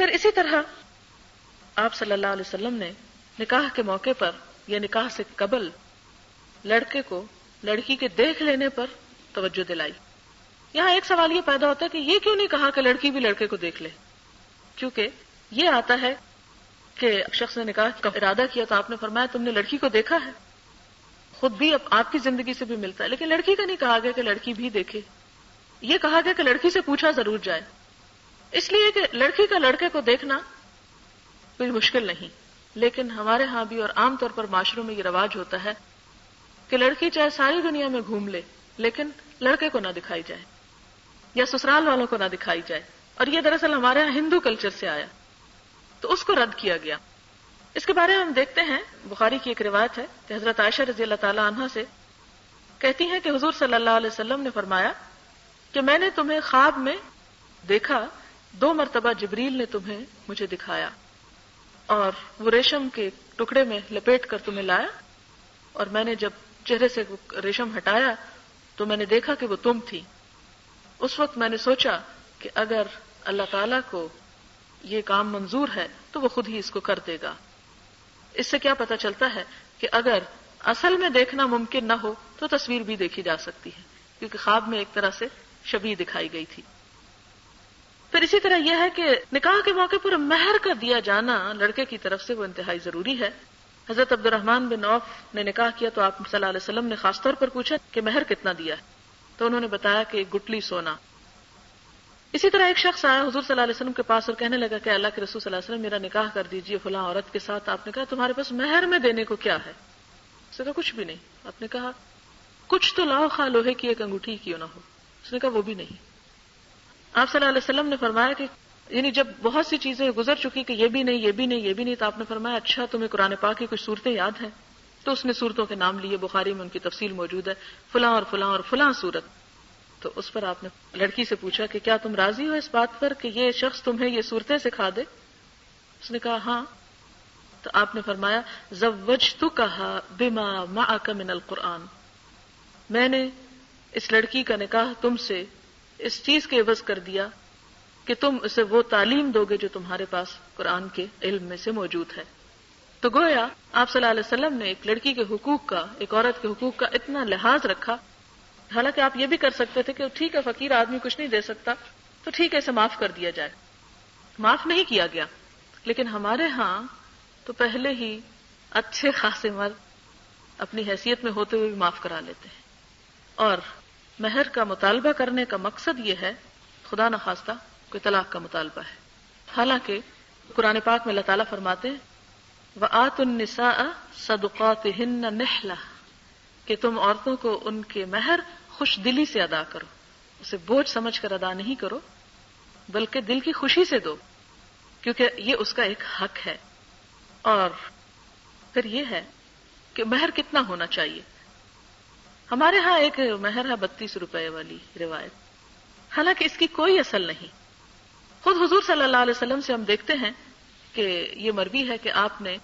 پھر اسی طرح آپ صلی اللہ علیہ وسلم نے نکاح کے موقع پر یا نکاح سے قبل لڑکے کو لڑکی کے دیکھ لینے پر توجہ دلائی. یہاں ایک سوال یہ پیدا ہوتا ہے کہ یہ کیوں نہیں کہا کہ لڑکی بھی لڑکے کو دیکھ لے؟ کیونکہ یہ آتا ہے کہ شخص نے نکاح کا ارادہ کیا تو آپ نے فرمایا تم نے لڑکی کو دیکھا ہے. خود بھی اب آپ کی زندگی سے بھی ملتا ہے، لیکن لڑکی کا نہیں کہا گیا کہ لڑکی بھی دیکھے. یہ کہا گیا کہ لڑکی سے پوچھا ضرور جائے، اس لیے کہ لڑکی کا لڑکے کو دیکھنا کوئی مشکل نہیں. لیکن ہمارے ہاں بھی اور عام طور پر معاشروں میں یہ رواج ہوتا ہے کہ لڑکی چاہے ساری دنیا میں گھوم لے لیکن لڑکے کو نہ دکھائی جائے یا سسرال والوں کو نہ دکھائی جائے. اور یہ دراصل ہمارے یہاں ہندو کلچر سے آیا، تو اس کو رد کیا گیا. اس کے بارے میں ہم دیکھتے ہیں بخاری کی ایک روایت ہے کہ حضرت عائشہ رضی اللہ تعالی عنہا سے کہتی ہیں کہ حضور صلی اللہ علیہ وسلم نے فرمایا کہ میں نے تمہیں خواب میں دیکھا، 2 مرتبہ جبریل نے تمہیں مجھے دکھایا اور وہ ریشم کے ٹکڑے میں لپیٹ کر تمہیں لایا، اور میں نے جب چہرے سے ریشم ہٹایا تو میں نے دیکھا کہ وہ تم تھی. اس وقت میں نے سوچا کہ اگر اللہ تعالیٰ کو یہ کام منظور ہے تو وہ خود ہی اس کو کر دے گا. اس سے کیا پتہ چلتا ہے کہ اگر اصل میں دیکھنا ممکن نہ ہو تو تصویر بھی دیکھی جا سکتی ہے، کیونکہ خواب میں ایک طرح سے شبیہ دکھائی گئی تھی. پھر اسی طرح یہ ہے کہ نکاح کے موقع پر مہر کا دیا جانا لڑکے کی طرف سے وہ انتہائی ضروری ہے. حضرت عبد الرحمن بن عوف نے نکاح کیا تو آپ صلی اللہ علیہ وسلم نے خاص طور پر پوچھا کہ مہر کتنا دیا ہے، تو انہوں نے بتایا کہ 1 گٹلی سونا. اسی طرح ایک شخص آیا حضور صلی اللہ علیہ وسلم کے پاس اور کہنے لگا کہ اللہ کے رسول صلی اللہ علیہ وسلم میرا نکاح کر دیجئے فلاں عورت کے ساتھ. آپ نے کہا تمہارے پاس مہر میں دینے کو کیا ہے؟ اس نے کہا کچھ بھی نہیں. آپ نے کہا کچھ تو لاؤ خواہ لوہے کی ایک انگوٹھی کیوں نہ ہو. اس نے کہا وہ بھی نہیں. آپ صلی اللہ علیہ وسلم نے فرمایا کہ یعنی جب بہت سی چیزیں گزر چکی کہ یہ بھی نہیں یہ بھی نہیں یہ بھی نہیں، تو آپ نے فرمایا اچھا تمہیں قرآن پاک کی کچھ صورتیں یاد ہیں؟ تو اس نے صورتوں کے نام لیے، بخاری میں ان کی تفصیل موجود ہے، فلاں اور فلاں اور فلاں صورت. تو اس پر آپ نے لڑکی سے پوچھا کہ کیا تم راضی ہو اس بات پر کہ یہ شخص تمہیں یہ صورتیں سکھا دے؟ اس نے کہا ہاں. تو آپ نے فرمایا زوجتکھا بما معک من القرآن، میں نے اس لڑکی کا نکاح تم سے اس چیز کے عوض کر دیا کہ تم اسے وہ تعلیم دو گے جو تمہارے پاس قرآن کے علم میں سے موجود ہے. تو گویا آپ صلی اللہ علیہ وسلم نے ایک لڑکی کے حقوق کا، ایک عورت کے حقوق کا اتنا لحاظ رکھا. حالانکہ آپ یہ بھی کر سکتے تھے کہ ٹھیک ہے فقیر آدمی کچھ نہیں دے سکتا تو ٹھیک ہے اسے معاف کر دیا جائے. معاف نہیں کیا گیا، لیکن ہمارے ہاں تو پہلے ہی اچھے خاصے مرد اپنی حیثیت میں ہوتے ہوئے بھی معاف کرا لیتے ہیں. اور مہر کا مطالبہ کرنے کا مقصد یہ ہے خدا نخواستہ کوئی طلاق کا مطالبہ ہے. حالانکہ قرآن پاک میں اللہ تعالیٰ فرماتے ہیں وَآتُوا النِّسَاءَ صَدُقَاتِهِنَّ نِحْلَةً کہ تم عورتوں کو ان کے مہر خوش دلی سے ادا کرو، اسے بوجھ سمجھ کر ادا نہیں کرو بلکہ دل کی خوشی سے دو، کیونکہ یہ اس کا ایک حق ہے. اور پھر یہ ہے کہ مہر کتنا ہونا چاہیے. ہمارے ہاں ایک مہر ہے 32 روپے والی روایت، حالانکہ اس کی کوئی اصل نہیں. خود حضور صلی اللہ علیہ وسلم سے ہم دیکھتے ہیں کہ یہ مروی ہے کہ آپ نے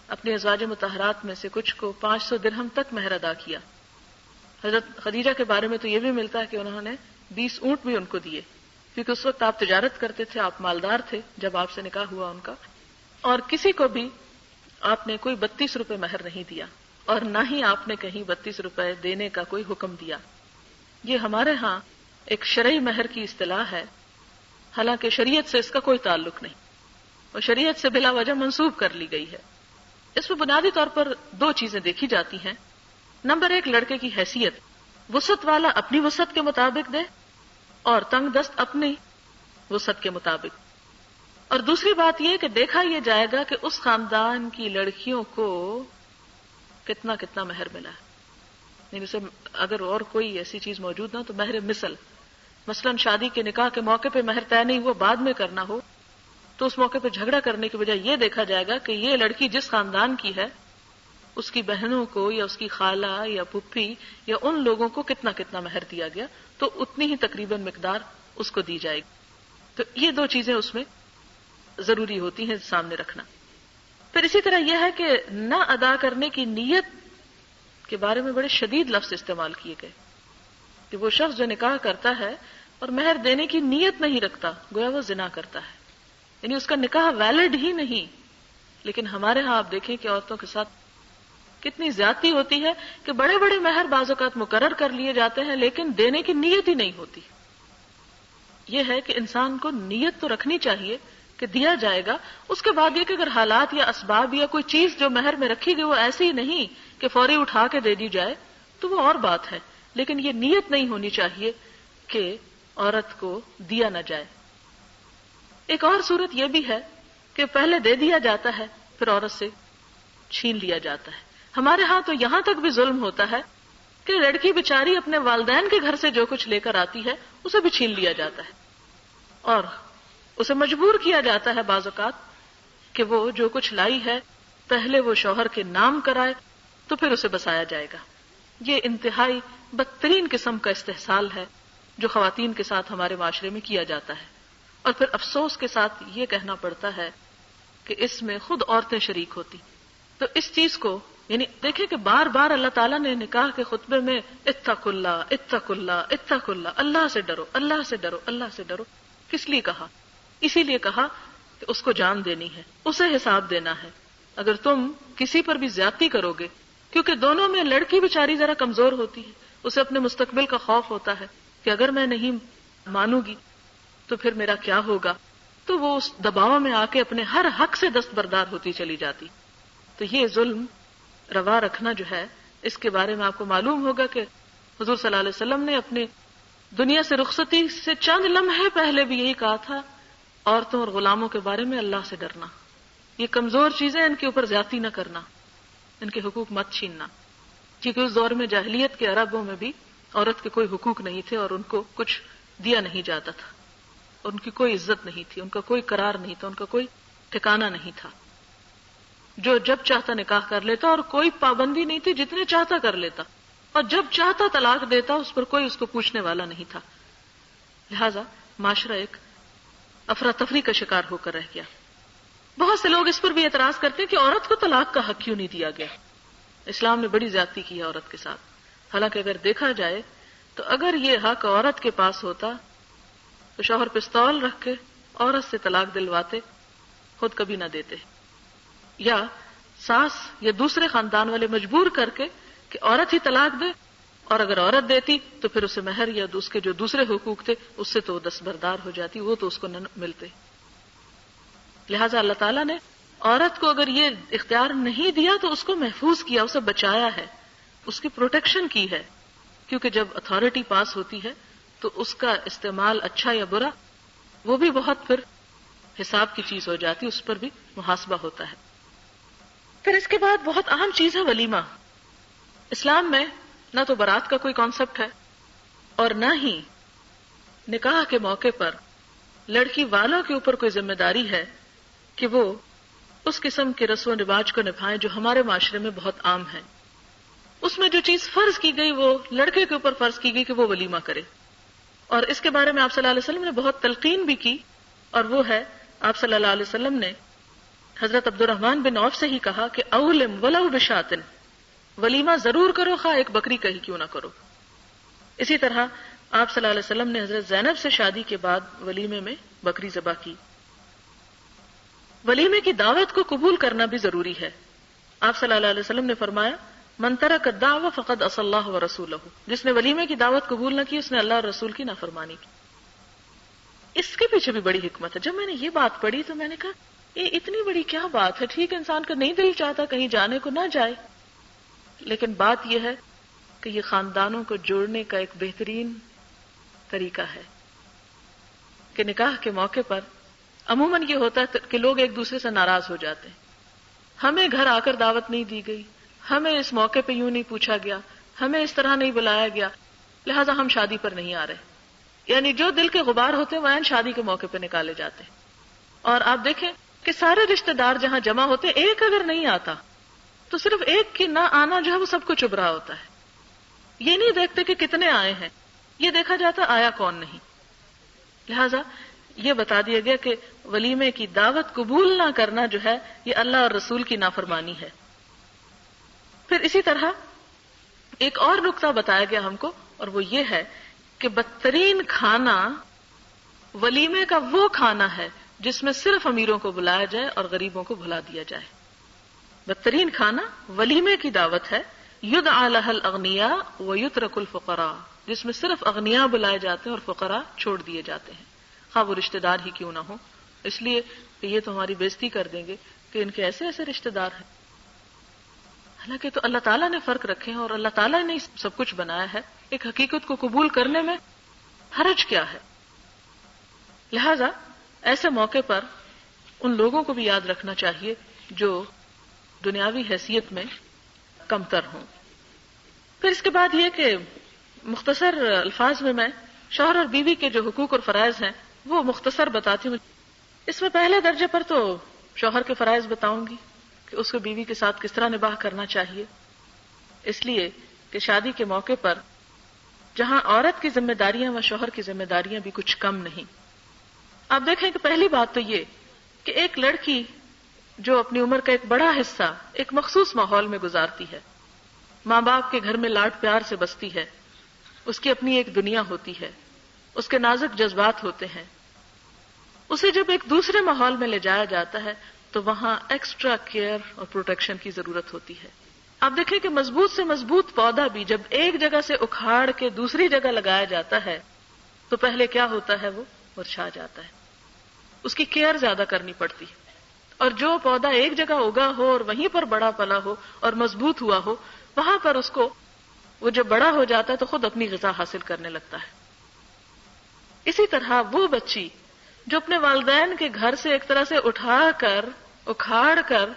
اپنی ازواج مطہرات میں سے کچھ کو 500 درہم تک مہر ادا کیا. حضرت خدیجہ کے بارے میں تو یہ بھی ملتا ہے کہ انہوں نے 20 اونٹ بھی ان کو دیے، کیونکہ اس وقت آپ تجارت کرتے تھے، آپ مالدار تھے جب آپ سے نکاح ہوا ان کا. اور کسی کو بھی آپ نے کوئی 32 روپے مہر نہیں دیا، اور نہ ہی آپ نے کہیں 32 روپے دینے کا کوئی حکم دیا. یہ ہمارے ہاں ایک شرعی مہر کی اصطلاح ہے، حالانکہ شریعت سے اس کا کوئی تعلق نہیں، اور شریعت سے بلا وجہ منسوب کر لی گئی ہے. اس میں بنیادی طور پر 2 چیزیں دیکھی جاتی ہیں. نمبر 1 لڑکے کی حیثیت، وسعت والا اپنی وسعت کے مطابق دے اور تنگ دست اپنی وسعت کے مطابق. اور دوسری بات یہ کہ دیکھا یہ جائے گا کہ اس خاندان کی لڑکیوں کو کتنا کتنا مہر ملا ہے. یعنی اسے اگر اور کوئی ایسی چیز موجود نہ تو مہر مثلا شادی کے نکاح کے موقع پہ مہر طے نہیں ہوا بعد میں کرنا ہو تو اس موقع پہ جھگڑا کرنے کی بجائے یہ دیکھا جائے گا کہ یہ لڑکی جس خاندان کی ہے اس کی بہنوں کو یا اس کی خالہ یا پھپھی یا ان لوگوں کو کتنا کتنا مہر دیا گیا، تو اتنی ہی تقریباً مقدار اس کو دی جائے گی. تو یہ 2 چیزیں اس میں ضروری ہوتی ہیں سامنے رکھنا. پھر اسی طرح یہ ہے کہ نہ ادا کرنے کی نیت کے بارے میں بڑے شدید لفظ استعمال کیے گئے کہ وہ شخص جو نکاح کرتا ہے اور مہر دینے کی نیت نہیں رکھتا گویا وہ زنا کرتا ہے. یعنی اس کا نکاح ویلڈ ہی نہیں. لیکن ہمارے ہاں آپ دیکھیں کہ عورتوں کے ساتھ کتنی زیادتی ہوتی ہے کہ بڑے بڑے مہر بعض اوقات مقرر کر لیے جاتے ہیں لیکن دینے کی نیت ہی نہیں ہوتی. یہ ہے کہ انسان کو نیت تو رکھنی چاہیے کہ دیا جائے گا. اس کے بعد یہ کہ اگر حالات یا اسباب یا کوئی چیز جو مہر میں رکھی گئی وہ ایسی ہی نہیں کہ فوری اٹھا کے دے دی جائے تو وہ اور بات ہے. لیکن یہ نیت نہیں ہونی چاہیے کہ عورت کو دیا نہ جائے. ایک اور صورت یہ بھی ہے کہ پہلے دے دیا جاتا ہے پھر عورت سے چھین لیا جاتا ہے. ہمارے ہاں تو یہاں تک بھی ظلم ہوتا ہے کہ لڑکی بیچاری اپنے والدین کے گھر سے جو کچھ لے کر آتی ہے اسے بھی چھین لیا جاتا ہے اور اسے مجبور کیا جاتا ہے بعض اوقات کہ وہ جو کچھ لائی ہے پہلے وہ شوہر کے نام کرائے تو پھر اسے بسایا جائے گا. یہ انتہائی بدترین قسم کا استحصال ہے جو خواتین کے ساتھ ہمارے معاشرے میں کیا جاتا ہے. اور پھر افسوس کے ساتھ یہ کہنا پڑتا ہے کہ اس میں خود عورتیں شریک ہوتی. تو اس چیز کو یعنی دیکھیں کہ بار بار اللہ تعالیٰ نے نکاح کے خطبے میں اتقوا اللہ اتقوا اللہ اتقوا اللہ، اللہ سے ڈرو اللہ سے ڈرو اللہ سے ڈرو. کس لیے کہا؟ اسی لیے کہا کہ اس کو جان دینی ہے، اسے حساب دینا ہے. اگر تم کسی پر بھی زیادتی کرو گے، کیونکہ دونوں میں لڑکی بیچاری ذرا کمزور ہوتی ہے، اسے اپنے مستقبل کا خوف ہوتا ہے کہ اگر میں نہیں مانوں گی تو پھر میرا کیا ہوگا، تو وہ اس دباؤ میں آ کے اپنے ہر حق سے دستبردار ہوتی چلی جاتی. تو یہ ظلم روا رکھنا جو ہے، اس کے بارے میں آپ کو معلوم ہوگا کہ حضور صلی اللہ علیہ وسلم نے اپنے دنیا سے رخصتی سے چند لمحے پہلے بھی یہی کہا تھا، عورتوں اور غلاموں کے بارے میں اللہ سے ڈرنا. یہ کمزور چیزیں، ان کے اوپر زیادتی نہ کرنا، ان کے حقوق مت چھیننا. کیونکہ اس دور میں جاہلیت کے عربوں میں بھی عورت کے کوئی حقوق نہیں تھے اور ان کو کچھ دیا نہیں جاتا تھا، ان کی کوئی عزت نہیں تھی، ان کا کوئی قرار نہیں تھا، ان کا کوئی ٹھکانہ نہیں تھا. جو جب چاہتا نکاح کر لیتا اور کوئی پابندی نہیں تھی، جتنے چاہتا کر لیتا، اور جب چاہتا طلاق دیتا، اس پر کوئی اس کو پوچھنے والا نہیں تھا. لہذا معاشرہ ایک افراتفری کا شکار ہو کر رہ گیا. بہت سے لوگ اس پر بھی اعتراض کرتے ہیں کہ عورت کو طلاق کا حق کیوں نہیں دیا گیا. اسلام نے بڑی زیادتی کی ہے عورت کے ساتھ. حالانکہ اگر دیکھا جائے تو اگر یہ حق عورت کے پاس ہوتا تو شوہر پستول رکھ کے عورت سے طلاق دلواتے، خود کبھی نہ دیتے. یا ساس یا دوسرے خاندان والے مجبور کر کے کہ عورت ہی طلاق دے، اور اگر عورت دیتی تو پھر اسے مہر یا اس کے جو دوسرے حقوق تھے اس سے تو دستبردار ہو جاتی، وہ تو اس کو نہ ملتے. لہٰذا اللہ تعالیٰ نے عورت کو اگر یہ اختیار نہیں دیا تو اس کو محفوظ کیا، اسے بچایا ہے، اس کی پروٹیکشن کی ہے. کیونکہ جب اتھارٹی پاس ہوتی ہے تو اس کا استعمال اچھا یا برا وہ بھی بہت پھر حساب کی چیز ہو جاتی، اس پر بھی محاسبہ ہوتا ہے. پھر اس کے بعد بہت اہم چیز ہے ولیمہ. اسلام میں نہ تو بارات کا کوئی کانسیپٹ ہے اور نہ ہی نکاح کے موقع پر لڑکی والوں کے اوپر کوئی ذمہ داری ہے کہ وہ اس قسم کے رسم و رواج کو نبھائیں جو ہمارے معاشرے میں بہت عام ہے. اس میں جو چیز فرض کی گئی وہ لڑکے کے اوپر فرض کی گئی کہ وہ ولیمہ کرے. اور اس کے بارے میں آپ صلی اللہ علیہ وسلم نے بہت تلقین بھی کی، اور وہ ہے آپ صلی اللہ علیہ وسلم نے حضرت عبد الرحمن بن عوف سے ہی کہا کہ اولم ولو بشاتن، ولیمہ ضرور کرو، خواہ ایک بکری کا ہی کیوں نہ کرو. اسی طرح آپ صلی اللہ علیہ وسلم نے حضرت زینب سے شادی کے بعد ولیمے میں بکری ذبح کی. ولیمے کی دعوت کو قبول کرنا بھی ضروری ہے. آپ صلی اللہ علیہ وسلم نے فرمایا من ترک الدعوۃ فقد عصى اللہ ورسولہ، جس نے ولیمے کی دعوت قبول نہ کی اس نے اللہ اور رسول کی نافرمانی کی. اس کے پیچھے بھی بڑی حکمت ہے. جب میں نے یہ بات پڑھی تو میں نے کہا یہ اتنی بڑی کیا بات ہے. ٹھیک ہے انسان کا نہیں دل چاہتا کہیں جانے کو نہ جائے، لیکن بات یہ ہے کہ یہ خاندانوں کو جوڑنے کا ایک بہترین طریقہ ہے کہ نکاح کے موقع پر عموماً یہ ہوتا ہے کہ لوگ ایک دوسرے سے ناراض ہو جاتے ہیں. ہمیں گھر آ کر دعوت نہیں دی گئی، ہمیں اس موقع پہ یوں نہیں پوچھا گیا، ہمیں اس طرح نہیں بلایا گیا، لہٰذا ہم شادی پر نہیں آ رہے. یعنی جو دل کے غبار ہوتے ہیں وہ عین شادی کے موقع پہ نکالے جاتے ہیں. اور آپ دیکھیں کہ سارے رشتہ دار جہاں جمع ہوتے ہیں، ایک اگر نہیں آتا تو صرف ایک کی نہ آنا جو ہے وہ سب کو چبھ رہا ہوتا ہے. یہ نہیں دیکھتے کہ کتنے آئے ہیں، یہ دیکھا جاتا آیا کون نہیں. لہذا یہ بتا دیا گیا کہ ولیمے کی دعوت قبول نہ کرنا جو ہے یہ اللہ اور رسول کی نافرمانی ہے. پھر اسی طرح ایک اور نقطہ بتایا گیا ہم کو، اور وہ یہ ہے کہ بدترین کھانا ولیمے کا وہ کھانا ہے جس میں صرف امیروں کو بلایا جائے اور غریبوں کو بھلا دیا جائے. بدترین کھانا ولیمے کی دعوت ہے، یدعى لها الاغنیاء ویترک الفقراء، جس میں صرف اغنیاء بلائے جاتے ہیں اور فقراء چھوڑ دیے جاتے ہیں، خواہ وہ رشتہ دار ہی کیوں نہ ہو، اس لیے کہ یہ تو ہماری بےزتی کر دیں گے کہ ان کے ایسے ایسے رشتہ دار ہیں. حالانکہ تو اللہ تعالیٰ نے فرق رکھے ہیں اور اللہ تعالیٰ نے سب کچھ بنایا ہے. ایک حقیقت کو قبول کرنے میں حرج کیا ہے؟ لہذا ایسے موقع پر ان لوگوں کو بھی یاد رکھنا چاہیے جو دنیاوی حیثیت میں کمتر ہوں. پھر اس کے بعد یہ کہ مختصر الفاظ میں شوہر اور بیوی کے جو حقوق اور فرائض ہیں وہ مختصر بتاتی ہوں. اس میں پہلے درجے پر تو شوہر کے فرائض بتاؤں گی کہ اس کو بیوی کے ساتھ کس طرح نباہ کرنا چاہیے، اس لیے کہ شادی کے موقع پر جہاں عورت کی ذمہ داریاں و شوہر کی ذمہ داریاں بھی کچھ کم نہیں. آپ دیکھیں کہ پہلی بات تو یہ کہ ایک لڑکی جو اپنی عمر کا ایک بڑا حصہ ایک مخصوص ماحول میں گزارتی ہے، ماں باپ کے گھر میں لاڈ پیار سے بستی ہے، اس کی اپنی ایک دنیا ہوتی ہے، اس کے نازک جذبات ہوتے ہیں، اسے جب ایک دوسرے ماحول میں لے جایا جاتا ہے تو وہاں ایکسٹرا کیئر اور پروٹیکشن کی ضرورت ہوتی ہے. آپ دیکھیں کہ مضبوط سے مضبوط پودا بھی جب ایک جگہ سے اکھاڑ کے دوسری جگہ لگایا جاتا ہے تو پہلے کیا ہوتا ہے، وہ مرجھا جاتا ہے، اس کی کیئر زیادہ کرنی پڑتی ہے. اور جو پودا ایک جگہ اگا ہو اور وہیں پر بڑا پلا ہو اور مضبوط ہوا ہو، وہاں پر اس کو وہ جب بڑا ہو جاتا ہے تو خود اپنی غذا حاصل کرنے لگتا ہے. اسی طرح وہ بچی جو اپنے والدین کے گھر سے ایک طرح سے اٹھا کر اکھاڑ کر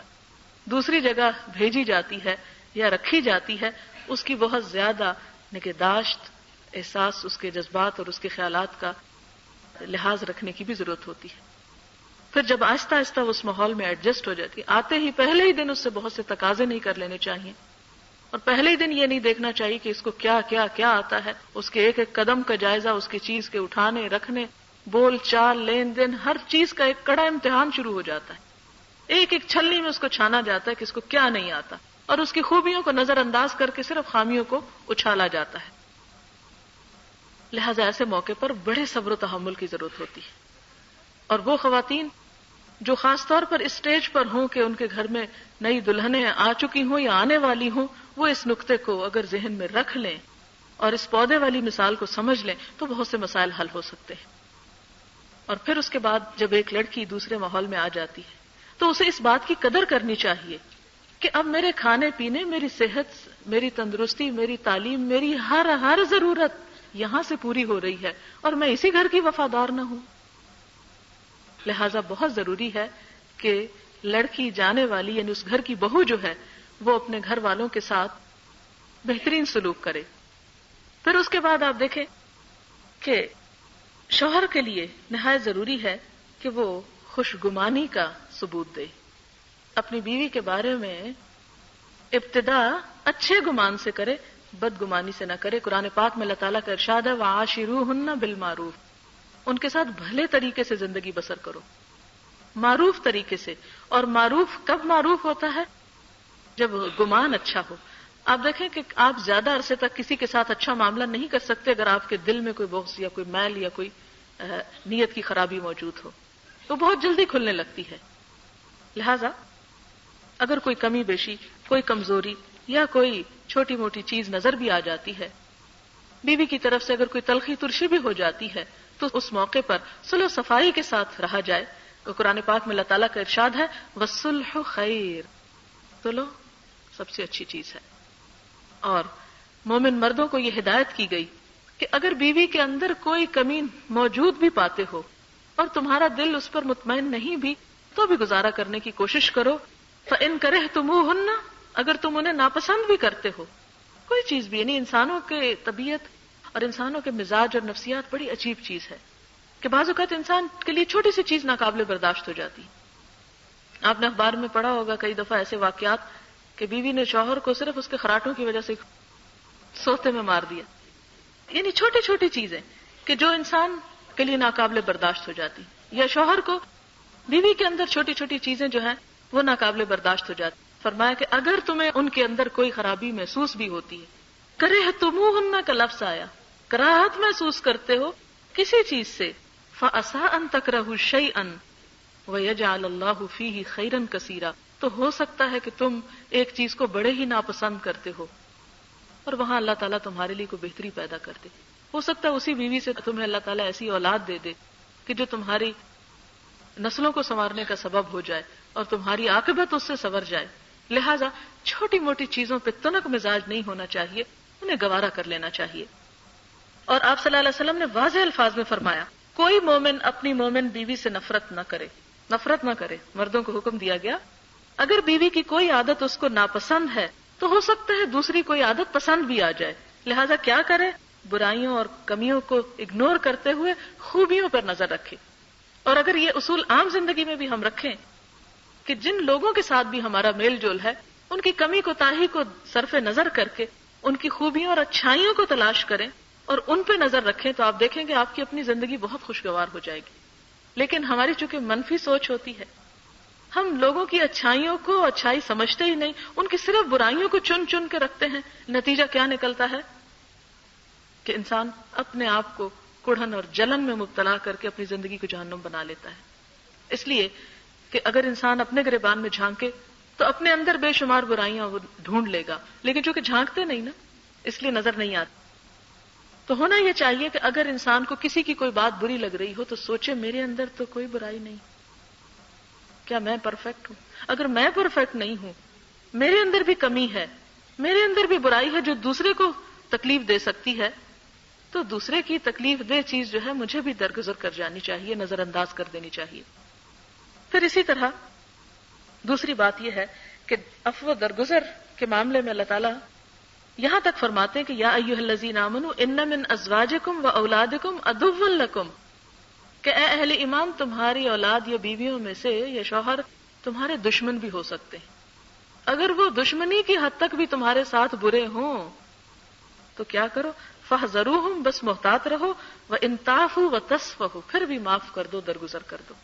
دوسری جگہ بھیجی جاتی ہے یا رکھی جاتی ہے، اس کی بہت زیادہ نگہداشت، احساس اس کے جذبات اور اس کے خیالات کا لحاظ رکھنے کی بھی ضرورت ہوتی ہے. پھر جب آہستہ آہستہ اس ماحول میں ایڈجسٹ ہو جاتی، آتے ہی پہلے ہی دن اس سے بہت سے تقاضے نہیں کر لینے چاہیے، اور پہلے ہی دن یہ نہیں دیکھنا چاہیے کہ اس کو کیا کیا کیا آتا ہے. اس کے ایک ایک قدم کا جائزہ، اس کی چیز کے اٹھانے رکھنے، بول چال، لین دین، ہر چیز کا ایک کڑا امتحان شروع ہو جاتا ہے. ایک ایک چھلنی میں اس کو چھانا جاتا ہے کہ اس کو کیا نہیں آتا، اور اس کی خوبیوں کو نظر انداز کر کے صرف خامیوں کو اچھالا جاتا ہے. لہذا ایسے موقع پر بڑے صبر و تحمل کی ضرورت ہوتی ہے. اور وہ خواتین جو خاص طور پر اس اسٹیج پر ہوں کہ ان کے گھر میں نئی دلہنیں آ چکی ہوں یا آنے والی ہوں، وہ اس نقطے کو اگر ذہن میں رکھ لیں اور اس پودے والی مثال کو سمجھ لیں تو بہت سے مسائل حل ہو سکتے ہیں. اور پھر اس کے بعد جب ایک لڑکی دوسرے ماحول میں آ جاتی ہے تو اسے اس بات کی قدر کرنی چاہیے کہ اب میرے کھانے پینے، میری صحت، میری تندرستی، میری تعلیم، میری ہر ضرورت یہاں سے پوری ہو رہی ہے اور میں اسی گھر کی وفادار نہ ہوں. لہذا بہت ضروری ہے کہ لڑکی جانے والی یعنی اس گھر کی بہو جو ہے وہ اپنے گھر والوں کے ساتھ بہترین سلوک کرے. پھر اس کے بعد آپ دیکھیں کہ شوہر کے لیے نہایت ضروری ہے کہ وہ خوشگمانی کا ثبوت دے. اپنی بیوی کے بارے میں ابتدا اچھے گمان سے کرے، بدگمانی سے نہ کرے. قرآن پاک میں اللہ تعالیٰ کا ارشاد ہے وَعَاشِرُوهُنَّ بِالْمَعْرُوفِ، ان کے ساتھ بھلے طریقے سے زندگی بسر کرو، معروف طریقے سے. اور معروف کب معروف ہوتا ہے؟ جب گمان اچھا ہو. آپ دیکھیں کہ آپ زیادہ عرصے تک کسی کے ساتھ اچھا معاملہ نہیں کر سکتے اگر آپ کے دل میں کوئی بغض یا کوئی میل یا کوئی نیت کی خرابی موجود ہو، تو بہت جلدی کھلنے لگتی ہے. لہذا اگر کوئی کمی بیشی، کوئی کمزوری یا کوئی چھوٹی موٹی چیز نظر بھی آ جاتی ہے، بیوی کی طرف سے اگر کوئی تلخی ترشی بھی ہو جاتی ہے، تو اس موقع پر صلح و صفائی کے ساتھ رہا جائے. تو قرآن پاک میں اللہ تعالیٰ کا ارشاد ہے وَالصُّلْحُ خَيْرٌ، صلح سب سے اچھی چیز ہے. اور مومن مردوں کو یہ ہدایت کی گئی کہ اگر بیوی کے اندر کوئی کمی موجود بھی پاتے ہو اور تمہارا دل اس پر مطمئن نہیں بھی تو بھی گزارا کرنے کی کوشش کرو. فَإِن كَرِهْتُمُوهُنَّ، اگر تم انہیں ناپسند بھی کرتے ہو کوئی چیز بھی، یعنی انسانوں کے طبیعت اور انسانوں کے مزاج اور نفسیات بڑی عجیب چیز ہے کہ بعض اوقات انسان کے لیے چھوٹی سی چیز ناقابل برداشت ہو جاتی. آپ نے اخبار میں پڑھا ہوگا کئی دفعہ ایسے واقعات کہ بیوی نے شوہر کو صرف اس کے خراٹوں کی وجہ سے سوتے میں مار دیا. یعنی چھوٹی چھوٹی چیزیں کہ جو انسان کے لیے ناقابل برداشت ہو جاتی، یا شوہر کو بیوی کے اندر چھوٹی چھوٹی چیزیں جو ہیں وہ ناقابل برداشت ہو جاتی. فرمایا کہ اگر تمہیں ان کے اندر کوئی خرابی محسوس بھی ہوتی ہے، کرہتموہن کا لفظ آیا، کراہت محسوس کرتے ہو کسی چیز سے، فعسیٰ ان تکرہوا شیئا، وَيَجْعَلَ اللَّهُ فِيهِ خَيْرًا كَثِيرًا، تو ہو سکتا ہے کہ تم ایک چیز کو بڑے ہی ناپسند کرتے ہو اور وہاں اللہ تعالیٰ تمہارے لیے کوئی بہتری پیدا کر دے. ہو سکتا ہے اسی بیوی سے تمہیں اللہ تعالیٰ ایسی اولاد دے دے کہ جو تمہاری نسلوں کو سنوارنے کا سبب ہو جائے اور تمہاری عاقبت اس سے سنور جائے. لہٰذا چھوٹی موٹی چیزوں پہ تنک مزاج نہیں ہونا چاہیے، انہیں گوارا کر لینا چاہیے. اور آپ صلی اللہ علیہ وسلم نے واضح الفاظ میں فرمایا کوئی مومن اپنی مومن بیوی سے نفرت نہ کرے. مردوں کو حکم دیا گیا اگر بیوی کی کوئی عادت اس کو ناپسند ہے تو ہو سکتا ہے دوسری کوئی عادت پسند بھی آ جائے، لہذا کیا کرے؟ برائیوں اور کمیوں کو اگنور کرتے ہوئے خوبیوں پر نظر رکھے. اور اگر یہ اصول عام زندگی میں بھی ہم رکھیں کہ جن لوگوں کے ساتھ بھی ہمارا میل جول ہے ان کی کمی کوتاہی کو صرف نظر کر کے ان کی خوبیوں اور اچھائیوں کو تلاش کریں اور ان پہ نظر رکھیں تو آپ دیکھیں گے آپ کی اپنی زندگی بہت خوشگوار ہو جائے گی. لیکن ہماری چونکہ منفی سوچ ہوتی ہے، ہم لوگوں کی اچھائیوں کو اچھائی سمجھتے ہی نہیں، ان کی صرف برائیوں کو چن چن کے رکھتے ہیں. نتیجہ کیا نکلتا ہے کہ انسان اپنے آپ کو کڑھن اور جلن میں مبتلا کر کے اپنی زندگی کو جہنم بنا لیتا ہے. اس لیے کہ اگر انسان اپنے گریبان میں جھانکے تو اپنے اندر بے شمار برائیاں وہ ڈھونڈ لے گا، لیکن چونکہ جھانکتے نہیں نا اس لیے نظر نہیں آتی. تو ہونا یہ چاہیے کہ اگر انسان کو کسی کی کوئی بات بری لگ رہی ہو تو سوچے میرے اندر تو کوئی برائی نہیں، کیا میں پرفیکٹ ہوں؟ اگر میں پرفیکٹ نہیں ہوں، میرے اندر بھی کمی ہے، میرے اندر بھی برائی ہے جو دوسرے کو تکلیف دے سکتی ہے، تو دوسرے کی تکلیف دہ چیز جو ہے مجھے بھی درگزر کر جانی چاہیے، نظر انداز کر دینی چاہیے. پھر اسی طرح دوسری بات یہ ہے کہ عفو درگزر کے معاملے میں اللہ تعالیٰ یہاں تک فرماتے ہیں کہ یا ایھا الذین آمنوا ان من ازواجکم و اولادکم عدو لکم، کہ اے اہل ایمان تمہاری اولاد یا بیویوں میں سے یا شوہر تمہارے دشمن بھی ہو سکتے ہیں. اگر وہ دشمنی کی حد تک بھی تمہارے ساتھ برے ہوں تو کیا کرو؟ فاحذروہم، بس محتاط رہو، وان تعفوا وتصفحوا، پھر بھی معاف کر دو، درگزر کر دو.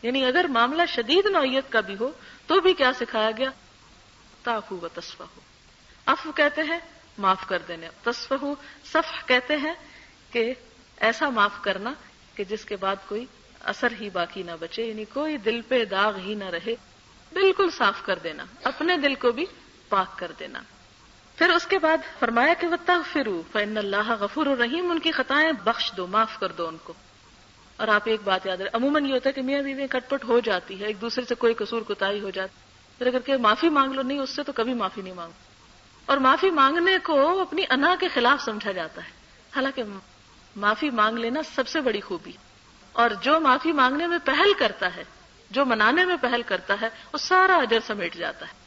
یعنی اگر معاملہ شدید نوعیت کا بھی ہو تو بھی کیا سکھایا گیا؟ تعفوا وتصفحوا. عفو کہتے ہیں معاف کر دینے، تصفحوا صفح کہتے ہیں کہ ایسا معاف کرنا کہ جس کے بعد کوئی اثر ہی باقی نہ بچے، یعنی کوئی دل پہ داغ ہی نہ رہے، بالکل صاف کر دینا، اپنے دل کو بھی پاک کر دینا. پھر اس کے بعد فرمایا کہ وَتَغْفِرُوا فَإِنَّ اللَّهَ غَفُورٌ رَحِيمٌ، ان کی خطائیں بخش دو، معاف کر دو ان کو. اور آپ ایک بات یاد رکھیں، عموماً یہ ہوتا ہے کہ میاں بیوی کٹ پٹ ہو جاتی ہے، ایک دوسرے سے کوئی قصور کوتاہی ہو جاتی، پھر اگر کہ معافی مانگ لو، نہیں اس سے تو کبھی معافی نہیں مانگو. اور معافی مانگنے کو اپنی انا کے خلاف سمجھا جاتا ہے، حالانکہ معافی مانگ لینا سب سے بڑی خوبی. اور جو معافی مانگنے میں پہل کرتا ہے، جو منانے میں پہل کرتا ہے، وہ سارا اجر سمیٹ جاتا ہے.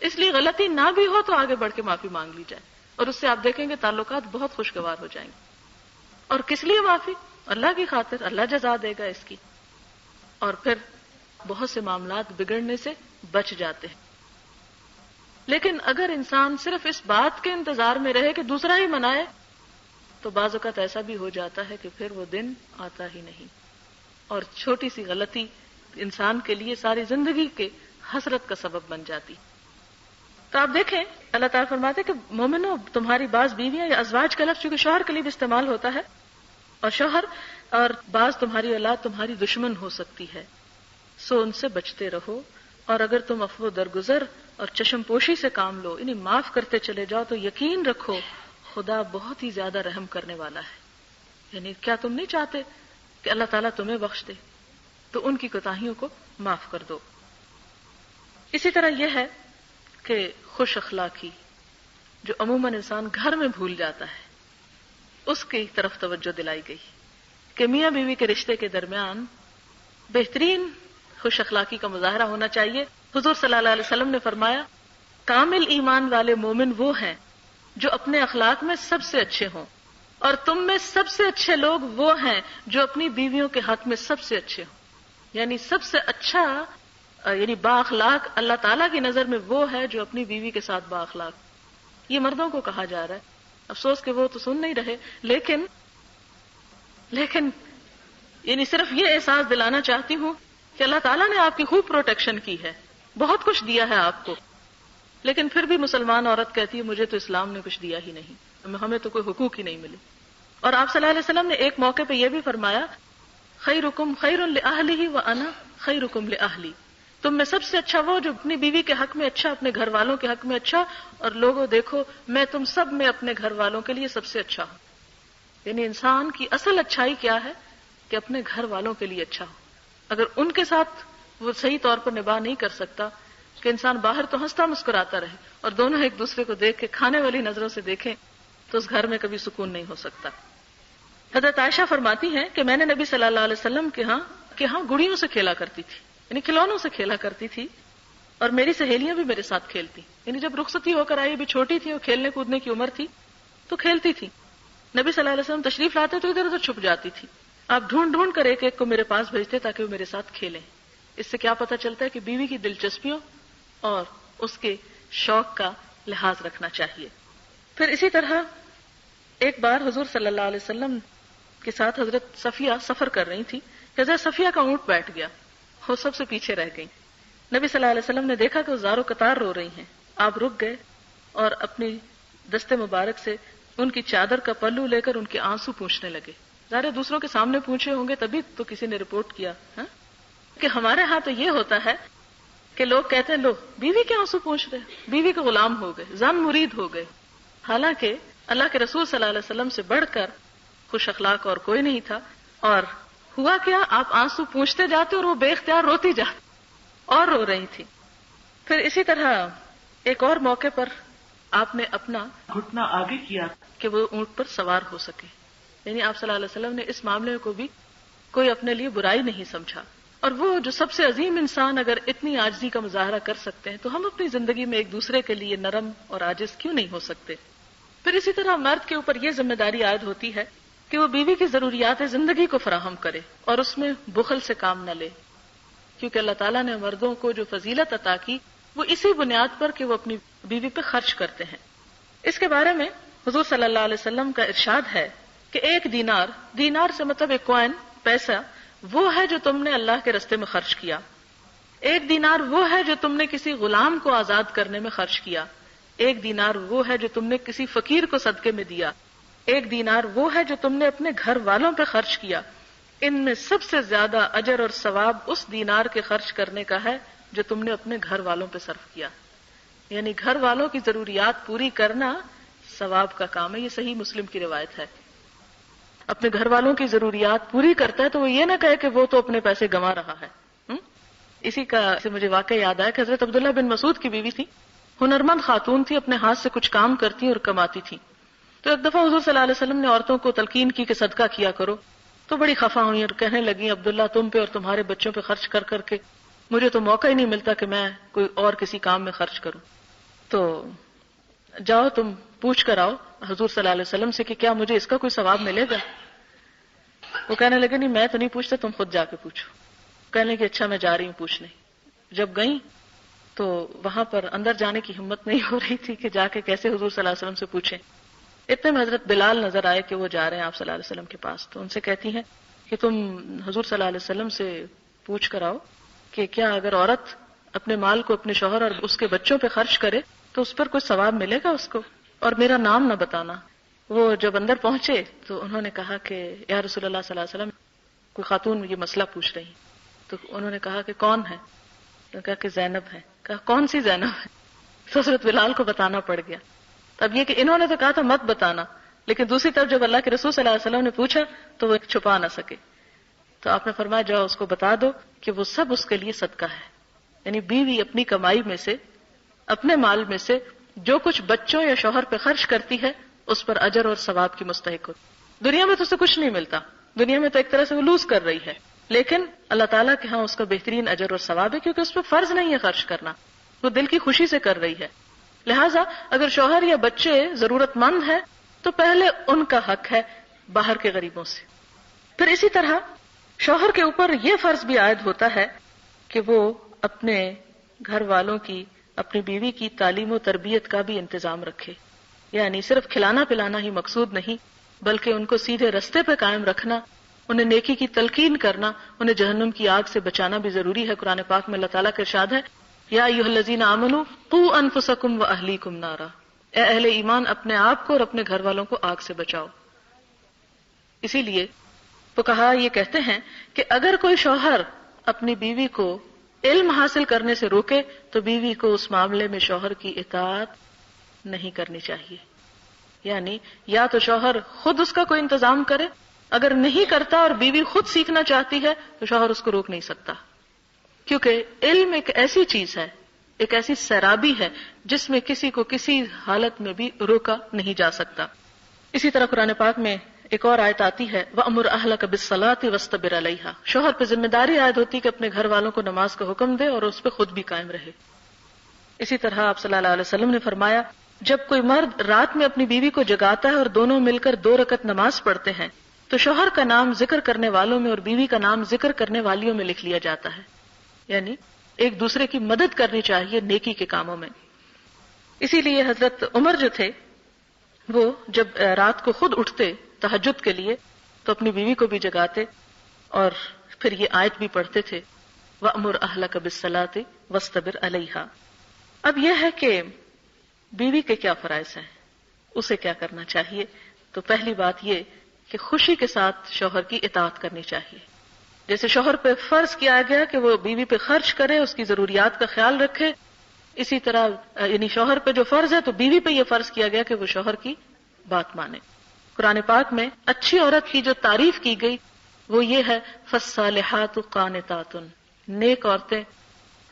اس لیے غلطی نہ بھی ہو تو آگے بڑھ کے معافی مانگ لی جائے، اور اس سے آپ دیکھیں گے تعلقات بہت خوشگوار ہو جائیں گے. اور کس لیے معافی؟ اللہ کی خاطر، اللہ جزا دے گا اس کی. اور پھر بہت سے معاملات بگڑنے سے بچ جاتے ہیں. لیکن اگر انسان صرف اس بات کے انتظار میں رہے کہ دوسرا ہی منائے تو بعض اوقات ایسا بھی ہو جاتا ہے کہ پھر وہ دن آتا ہی نہیں، اور چھوٹی سی غلطی انسان کے لیے ساری زندگی کے حسرت کا سبب بن جاتی. تو آپ دیکھیں اللہ تعالیٰ فرماتے کہ مومنو تمہاری بعض بیویاں یا ازواج کا لفظ چونکہ شوہر کے لیے بھی استعمال ہوتا ہے، اور شوہر اور بعض تمہاری اولاد تمہاری دشمن ہو سکتی ہے، سو ان سے بچتے رہو. اور اگر تم عفو درگزر اور چشم پوشی سے کام لو، انہیں معاف کرتے چلے جاؤ، تو یقین رکھو خدا بہت ہی زیادہ رحم کرنے والا ہے. یعنی کیا تم نہیں چاہتے کہ اللہ تعالیٰ تمہیں بخش دے؟ تو ان کی کوتاہیوں کو معاف کر دو. اسی طرح یہ ہے کہ خوش اخلاقی جو عموماً انسان گھر میں بھول جاتا ہے، اس کی طرف توجہ دلائی گئی کہ میاں بیوی کے رشتے کے درمیان بہترین خوش اخلاقی کا مظاہرہ ہونا چاہیے. حضور صلی اللہ علیہ وسلم نے فرمایا کامل ایمان والے مومن وہ ہیں جو اپنے اخلاق میں سب سے اچھے ہوں، اور تم میں سب سے اچھے لوگ وہ ہیں جو اپنی بیویوں کے حق میں سب سے اچھے ہوں. یعنی سب سے اچھا یعنی با اخلاق اللہ تعالیٰ کی نظر میں وہ ہے جو اپنی بیوی کے ساتھ با اخلاق. یہ مردوں کو کہا جا رہا ہے، افسوس کہ وہ تو سن نہیں رہے، لیکن یعنی صرف یہ احساس دلانا چاہتی ہوں کہ اللہ تعالیٰ نے آپ کی خوب پروٹیکشن کی ہے، بہت کچھ دیا ہے آپ کو، لیکن پھر بھی مسلمان عورت کہتی ہے مجھے تو اسلام نے کچھ دیا ہی نہیں، ہمیں تو کوئی حقوق ہی نہیں ملے. اور آپ صلی اللہ علیہ وسلم نے ایک موقع پہ یہ بھی فرمایا خیرکم خیر لأہلہ وأنا خیرکم لأہلی، تم میں سب سے اچھا وہ جو اپنی بیوی کے حق میں اچھا، اپنے گھر والوں کے حق میں اچھا، اور لوگوں دیکھو میں تم سب میں اپنے گھر والوں کے لیے سب سے اچھا ہوں۔ یعنی انسان کی اصل اچھائی کیا ہے کہ اپنے گھر والوں کے لیے اچھا ہو۔ اگر ان کے ساتھ وہ صحیح طور پر نباہ نہیں کر سکتا کہ انسان باہر تو ہنستا مسکراتا رہے اور دونوں ایک دوسرے کو دیکھ کے کھانے والی نظروں سے دیکھیں تو اس گھر میں کبھی سکون نہیں ہو سکتا۔ حضرت عائشہ فرماتی ہیں کہ میں نے نبی صلی اللہ علیہ وسلم کے ہاں گڑیوں سے کھیلا کرتی تھی، یعنی کھلونوں سے کھیلا کرتی تھی، اور میری سہیلیاں بھی میرے ساتھ کھیلتی، یعنی جب رخصتی ہو کر آئی، ابھی چھوٹی تھی اور کھیلنے کودنے کی عمر تھی تو کھیلتی تھی۔ نبی صلی اللہ علیہ وسلم تشریف لاتے تو ادھر ادھر چھپ جاتی تھی، آپ ڈھونڈ ڈھونڈ کر ایک ایک کو میرے پاس بھیجتے تاکہ وہ میرے ساتھ کھیلیں۔ اس سے کیا پتہ چلتا ہے کہ بیوی کی دلچسپیوں اور اس کے شوق کا لحاظ رکھنا چاہیے۔ پھر اسی طرح ایک بار حضور صلی اللہ علیہ وسلم کے ساتھ حضرت صفیہ سفر کر رہی تھی، حضرت صفیہ کا اونٹ بیٹھ گیا، وہ سب سے پیچھے رہ گئی۔ نبی صلی اللہ علیہ وسلم نے دیکھا کہ وہ زارو قطار رو رہی ہیں، آپ رک گئے اور اپنی دست مبارک سے ان کی چادر کا پلو لے کر ان کے آنسو پوچھنے لگے۔ ظاہر دوسروں کے سامنے پوچھے ہوں گے تبھی تو کسی نے رپورٹ کیا کہ ہمارے ہاں تو یہ ہوتا ہے کہ لوگ کہتے ہیں لو بیوی کے آنسو پوچھ رہے، بیوی کے غلام ہو گئے، زن مرید ہو گئے، حالانکہ اللہ کے رسول صلی اللہ علیہ وسلم سے بڑھ کر خوش اخلاق اور کوئی نہیں تھا۔ اور ہوا کیا، آپ آنسو پوچھتے جاتے اور وہ بے اختیار روتی جاتی اور رو رہی تھی۔ پھر اسی طرح ایک اور موقع پر آپ نے اپنا گھٹنا آگے کیا کہ وہ اونٹ پر سوار ہو سکے، یعنی آپ صلی اللہ علیہ وسلم نے اس معاملے کو بھی کوئی اپنے لیے برائی نہیں سمجھا۔ اور وہ جو سب سے عظیم انسان اگر اتنی عاجزی کا مظاہرہ کر سکتے ہیں تو ہم اپنی زندگی میں ایک دوسرے کے لیے نرم اور عاجز کیوں نہیں ہو سکتے؟ پھر اسی طرح مرد کے اوپر یہ ذمہ داری عائد ہوتی ہے کہ وہ بیوی کی ضروریات زندگی کو فراہم کرے اور اس میں بخل سے کام نہ لے، کیونکہ اللہ تعالیٰ نے مردوں کو جو فضیلت عطا کی وہ اسی بنیاد پر کہ وہ اپنی بیوی پہ خرچ کرتے ہیں۔ اس کے بارے میں حضور صلی اللہ علیہ وسلم کا ارشاد ہے کہ ایک دینار سے مطلب ایک کوائن، پیسہ، وہ ہے جو تم نے اللہ کے رستے میں خرچ کیا۔ ایک دینار وہ ہے جو تم نے کسی غلام کو آزاد کرنے میں خرچ کیا۔ ایک دینار وہ ہے جو تم نے کسی فقیر کو صدقے میں دیا۔ ایک دینار وہ ہے جو تم نے اپنے گھر والوں پہ خرچ کیا۔ ان میں سب سے زیادہ اجر اور ثواب اس دینار کے خرچ کرنے کا ہے جو تم نے اپنے گھر والوں پہ صرف کیا، یعنی گھر والوں کی ضروریات پوری کرنا ثواب کا کام ہے۔ یہ صحیح مسلم کی روایت ہے۔ اپنے گھر والوں کی ضروریات پوری کرتا ہے تو وہ یہ نہ کہے کہ وہ تو اپنے پیسے گنوا رہا ہے۔ اسی کا سے مجھے واقعہ یاد آیا کہ حضرت عبداللہ بن مسعود کی بیوی تھی، ہنرمند خاتون تھی، اپنے ہاتھ سے کچھ کام کرتی اور کماتی تھی۔ تو ایک دفعہ حضور صلی اللہ علیہ وسلم نے عورتوں کو تلقین کی کہ صدقہ کیا کرو، تو بڑی خفا ہوئی اور کہنے لگی عبداللہ تم پہ اور تمہارے بچوں پہ خرچ کر کر کے مجھے تو موقع ہی نہیں ملتا کہ میں کوئی اور کسی کام میں خرچ کروں، تو جاؤ تم پوچھ کر آؤ حضور صلی اللہ علیہ وسلم سے کہ کیا مجھے اس کا کوئی ثواب ملے گا۔ وہ کہنے لگے نہیں میں تو نہیں پوچھتا، تم خود جا کے پوچھو۔ کہنے لگے اچھا میں جا رہی ہوں پوچھنے۔ جب گئیں تو وہاں پر اندر جانے کی ہمت نہیں ہو رہی تھی کہ جا کے کیسے حضور صلی اللہ علیہ وسلم سے پوچھیں۔ اتنے میں حضرت بلال نظر آئے کہ وہ جا رہے ہیں آپ صلی اللہ علیہ وسلم کے پاس، تو ان سے کہتی ہیں کہ تم حضور صلی اللہ علیہ وسلم سے پوچھ کر آؤ کہ کیا اگر عورت اپنے مال کو اپنے شوہر اور اس کے بچوں پہ خرچ کرے تو اس پر کوئی ثواب ملے گا اس کو، اور میرا نام نہ بتانا۔ وہ جب اندر پہنچے تو انہوں نے کہا کہ یا رسول اللہ صلی اللہ علیہ وسلم کوئی خاتون یہ مسئلہ پوچھ رہی، تو انہوں نے کہا کہ کون ہے؟ تو کہا کہ زینب ہے۔ کہا کون سی زینب ہے؟ تو حضرت بلال کو بتانا پڑ گیا۔ اب یہ کہ انہوں نے تو کہا تھا مت بتانا، لیکن دوسری طرف جب اللہ کے رسول صلی اللہ علیہ وسلم نے پوچھا تو وہ چھپا نہ سکے، تو آپ نے فرمایا جاؤ اس کو بتا دو کہ وہ سب اس کے لیے صدقہ ہے، یعنی بیوی اپنی کمائی میں سے، اپنے مال میں سے جو کچھ بچوں یا شوہر پہ خرچ کرتی ہے اس پر اجر اور ثواب کی مستحق ہوتی۔ دنیا میں تو اسے کچھ نہیں ملتا، دنیا میں تو ایک طرح سے وہ لوز کر رہی ہے، لیکن اللہ تعالیٰ کے ہاں اس کا بہترین اجر اور ثواب ہے، کیونکہ اس پہ فرض نہیں ہے خرچ کرنا، وہ دل کی خوشی سے کر رہی ہے۔ لہٰذا اگر شوہر یا بچے ضرورت مند ہیں تو پہلے ان کا حق ہے باہر کے غریبوں سے۔ پھر اسی طرح شوہر کے اوپر یہ فرض بھی عائد ہوتا ہے کہ وہ اپنے گھر والوں کی، اپنی بیوی کی تعلیم و تربیت کا بھی انتظام رکھے، یعنی صرف کھلانا پلانا ہی مقصود نہیں بلکہ ان کو سیدھے رستے پہ قائم رکھنا، انہیں نیکی کی تلقین کرنا، انہیں جہنم کی آگ سے بچانا بھی ضروری ہے۔ قرآن پاک میں اللہ تعالیٰ کا ارشاد ہے یا ایھا الذین آمنوا قوا انفسکم واہلیکم نارا، اے اہل ایمان اپنے آپ کو اور اپنے گھر والوں کو آگ سے بچاؤ۔ اسی لیے فقہا یہ کہتے ہیں کہ اگر کوئی شوہر اپنی بیوی کو علم حاصل کرنے سے روکے تو بیوی کو اس معاملے میں شوہر کی اطاعت نہیں کرنی چاہیے. یعنی یا تو شوہر خود اس کا کوئی انتظام کرے، اگر نہیں کرتا اور بیوی خود سیکھنا چاہتی ہے تو شوہر اس کو روک نہیں سکتا، کیونکہ علم ایک ایسی چیز ہے، ایک ایسی سیرابی ہے جس میں کسی کو کسی حالت میں بھی روکا نہیں جا سکتا. اسی طرح قرآن پاک میں ایک اور آیت آتی ہے وَأْمُرْ أَهْلَكَ بِالصَّلَاةِ وَاسْتَبِرْ عَلَيْهَا. شوہر پہ ذمہ داری عائد ہوتی کہ اپنے گھر والوں کو نماز کا حکم دے اور اس پہ خود بھی قائم رہے. اسی طرح آپ صلی اللہ علیہ وسلم نے فرمایا جب کوئی مرد رات میں اپنی بیوی کو جگاتا ہے اور دونوں مل کر 2 رکعت نماز پڑھتے ہیں تو شوہر کا نام ذکر کرنے والوں میں اور بیوی کا نام ذکر کرنے والیوں میں لکھ لیا جاتا ہے. یعنی ایک دوسرے کی مدد کرنی چاہیے نیکی کے کاموں میں. اسی لیے حضرت عمر جو تھے وہ جب رات کو خود اٹھتے تہجد کے لیے تو اپنی بیوی کو بھی جگاتے اور پھر یہ آیت بھی پڑھتے تھے وَأْمُرْ أَهْلَكَ بِالصَّلَاةِ وَاسْتَبِرْ عَلَيْهَا. اب یہ ہے کہ بیوی کے کیا فرائض ہیں، اسے کیا کرنا چاہیے. تو پہلی بات یہ کہ خوشی کے ساتھ شوہر کی اطاعت کرنی چاہیے. جیسے شوہر پہ فرض کیا گیا کہ وہ بیوی پہ خرچ کرے، اس کی ضروریات کا خیال رکھے، اسی طرح یعنی شوہر پہ جو فرض ہے تو بیوی پہ یہ فرض کیا گیا کہ وہ شوہر کی بات مانے. قرآن پاک میں اچھی عورت کی جو تعریف کی گئی وہ یہ ہے فالصالحات قانتات. نیک عورتیں